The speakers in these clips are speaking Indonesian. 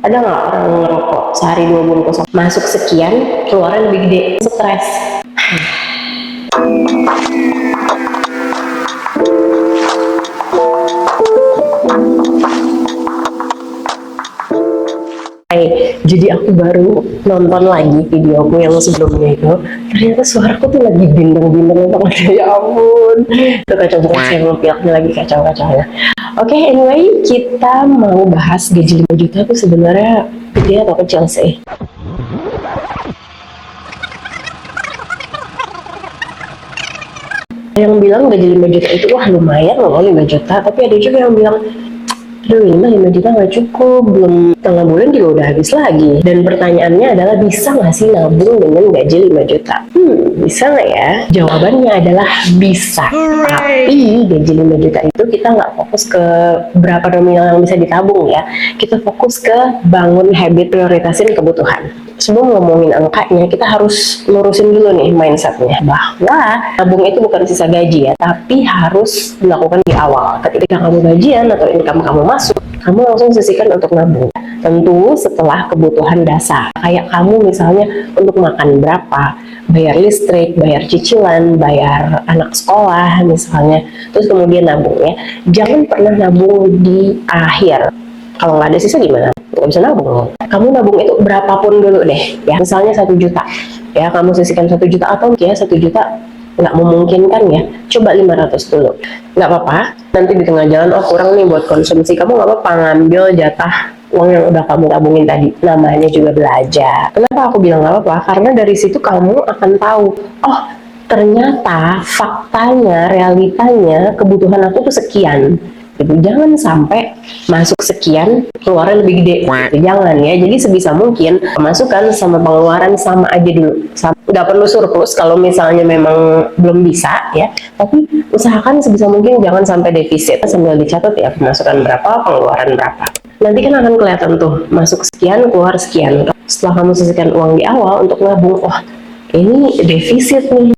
Ada nggak orang ngerokok sehari 2 bungkus, masuk sekian, keluarnya lebih gede, stres. Jadi aku baru nonton lagi videoku yang sebelumnya itu, ternyata suaraku tuh lagi bindeng-bindeng banget. Ya ampun, itu kacau-kacau, saya ngepiaknya lagi kacau-kacaunya. Oke, anyway, kita mau bahas gaji 5 juta tuh sebenarnya gede atau kecil sih? Yang bilang gaji 5 juta itu wah lumayan loh 5 juta, tapi ada juga yang bilang aduh ini mah 5 juta nggak cukup, belum tengah bulan juga udah habis lagi. Dan pertanyaannya adalah bisa nggak sih nabung dengan gaji 5 juta? Bisa nggak ya? Jawabannya adalah bisa. Tapi gaji 5 juta itu kita nggak fokus ke berapa nominal yang bisa ditabung ya. Kita fokus ke bangun habit, prioritasin kebutuhan. Sebelum ngomongin angkanya, kita harus lurusin dulu nih mindsetnya bahwa tabung itu bukan sisa gaji ya, tapi harus dilakukan di awal. Ketika kamu gajian atau income kamu masuk, kamu langsung sisihkan untuk nabung. Tentu setelah kebutuhan dasar, kayak kamu misalnya untuk makan berapa, bayar listrik, bayar cicilan, bayar anak sekolah misalnya, terus kemudian nabung ya. Jangan pernah nabung di akhir. Kalau nggak ada sisa gimana? Nggak bisa nabung. Kamu nabung itu berapapun dulu deh, ya. Misalnya 1 juta, ya kamu sisihkan 1 juta atau ya 1 juta nggak memungkinkan ya. Coba 500 dulu. Nggak apa-apa. Nanti di tengah jalan, oh kurang nih buat konsumsi. Kamu nggak apa-apa ngambil jatah uang yang udah kamu tabungin tadi. Namanya juga belajar. Kenapa aku bilang nggak apa-apa? Karena dari situ kamu akan tahu, oh ternyata faktanya, realitanya kebutuhan aku tuh sekian. Gitu. Jangan sampai masuk sekian keluarnya lebih gede gitu. Jangan ya, jadi sebisa mungkin pemasukan sama pengeluaran sama aja dulu, nggak perlu surplus kalau misalnya memang belum bisa ya, tapi usahakan sebisa mungkin jangan sampai defisit. Sambil dicatat ya pemasukan berapa, pengeluaran berapa, nanti kan akan kelihatan tuh masuk sekian, keluar sekian. Setelah kamu sisihkan uang di awal untuk nabung, wah ini defisit nih,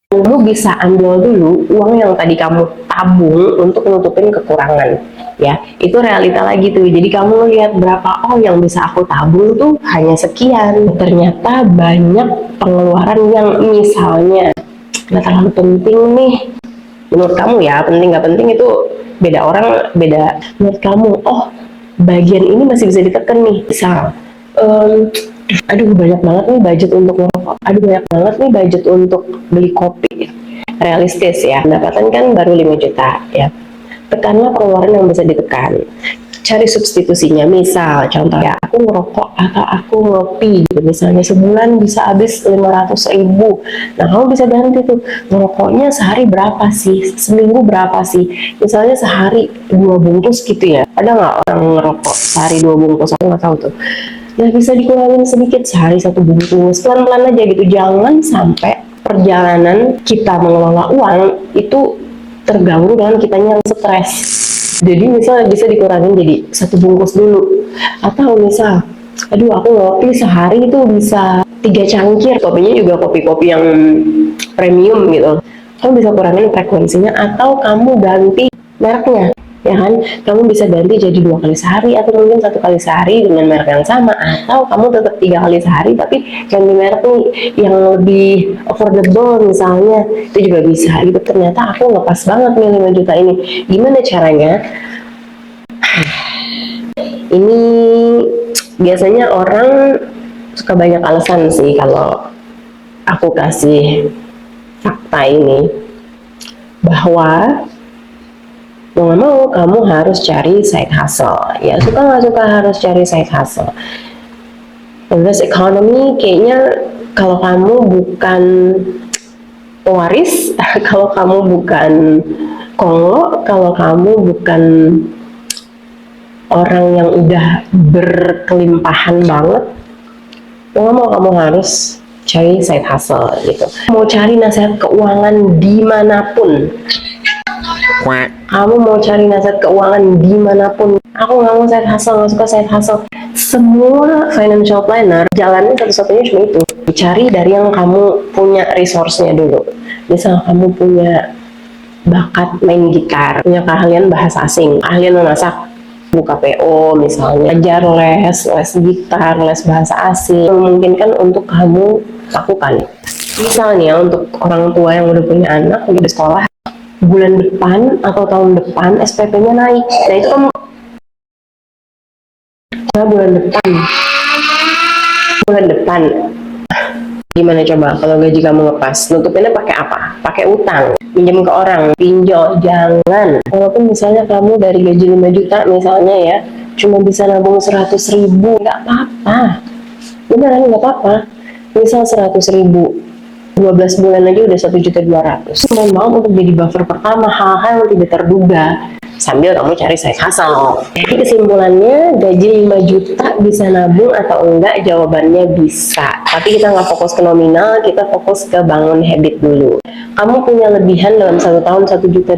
kamu bisa ambil dulu uang yang tadi kamu tabung untuk nutupin kekurangan ya. Itu realita lagi tuh. Jadi kamu lihat berapa, oh yang bisa aku tabung tuh hanya sekian. Ternyata banyak pengeluaran yang misalnya nggak terlalu penting nih menurut kamu ya. Penting nggak penting itu beda orang, beda. Menurut kamu, oh bagian ini masih bisa ditekan nih, misal aduh banyak banget nih budget untuk ngerokok, aduh banyak banget nih budget untuk beli kopi. Realistis ya, pendapatan kan baru 5 juta ya, tekanlah pengeluaran yang bisa ditekan, cari substitusinya. Misal contoh ya, aku ngerokok atau aku ngopi gitu, misalnya sebulan bisa habis 500.000. Nah kamu bisa ganti tuh, ngerokoknya sehari berapa sih, seminggu berapa sih, misalnya sehari 2 bungkus gitu ya. Ada nggak orang ngerokok sehari 2 bungkus? Aku nggak tahu tuh. Ya bisa dikurangin sedikit, sehari 1 bungkus, pelan-pelan aja gitu. Jangan sampai perjalanan kita mengelola uang itu terganggu dengan kitanya yang stres. Jadi misal bisa dikurangin jadi 1 bungkus dulu, atau misal aduh aku ngopi sehari itu bisa 3 cangkir, kopinya juga kopi-kopi yang premium gitu, kamu bisa kurangin frekuensinya atau kamu ganti mereknya ya kan. Kamu bisa ganti jadi 2 kali sehari atau mungkin 1 kali sehari dengan merek yang sama, atau kamu tetap 3 kali sehari tapi ganti merek nih yang lebih affordable misalnya, itu juga bisa gitu. Ternyata aku ngepas banget nih 5 juta ini, gimana caranya? Ini biasanya orang suka banyak alasan sih kalau aku kasih fakta ini, bahwa mau nggak mau kamu harus cari side hustle ya, suka nggak suka harus cari side hustle. Reverse economy kayaknya kalau kamu bukan pewaris kalau kamu bukan konglo, kalau kamu bukan orang yang udah berkelimpahan banget, mau nggak mau kamu harus cari side hustle gitu. Mau cari nasihat keuangan dimanapun, kamu mau cari nasihat keuangan dimanapun, aku nggak mau side hustle, nggak suka side hustle. Semua financial planner jalannya satu-satunya cuma itu, cari dari yang kamu punya resource-nya dulu. Misal kamu punya bakat main gitar, punya keahlian bahasa asing, keahlian memasak, buka PO misalnya, ajar les gitar, les bahasa asing, memungkinkan untuk kamu lakukan. Misalnya untuk orang tua yang udah punya anak, udah sekolah, bulan depan atau tahun depan SPP-nya naik. Nah itu kamu bulan depan gimana coba kalau gaji kamu ngepas, nutupinnya pakai apa? Pakai utang, pinjam ke orang, pinjol. Jangan. Walaupun misalnya kamu dari gaji 5 juta misalnya ya, cuma bisa nabung 100.000, nggak apa-apa. Beneran nggak apa-apa. Misal 100.000, 12 bulan aja udah 1.200.000. Mohon maaf untuk jadi buffer pertama hal-hal yang tidak terduga, sambil kamu cari side hustle. Jadi kesimpulannya, gaji 5 juta bisa nabung atau enggak? Jawabannya bisa. Tapi kita nggak fokus ke nominal, kita fokus ke bangun habit dulu. Kamu punya lebihan dalam 1 tahun 1.200.000,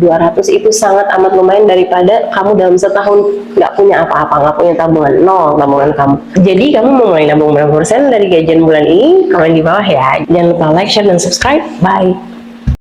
itu sangat amat lumayan daripada kamu dalam setahun nggak punya apa-apa, nggak punya tabungan, nol tabungan kamu. Jadi kamu mau mulai nabung berapa persen dari gajian bulan ini? Komen di bawah ya. Jangan lupa like, share, dan subscribe. Bye.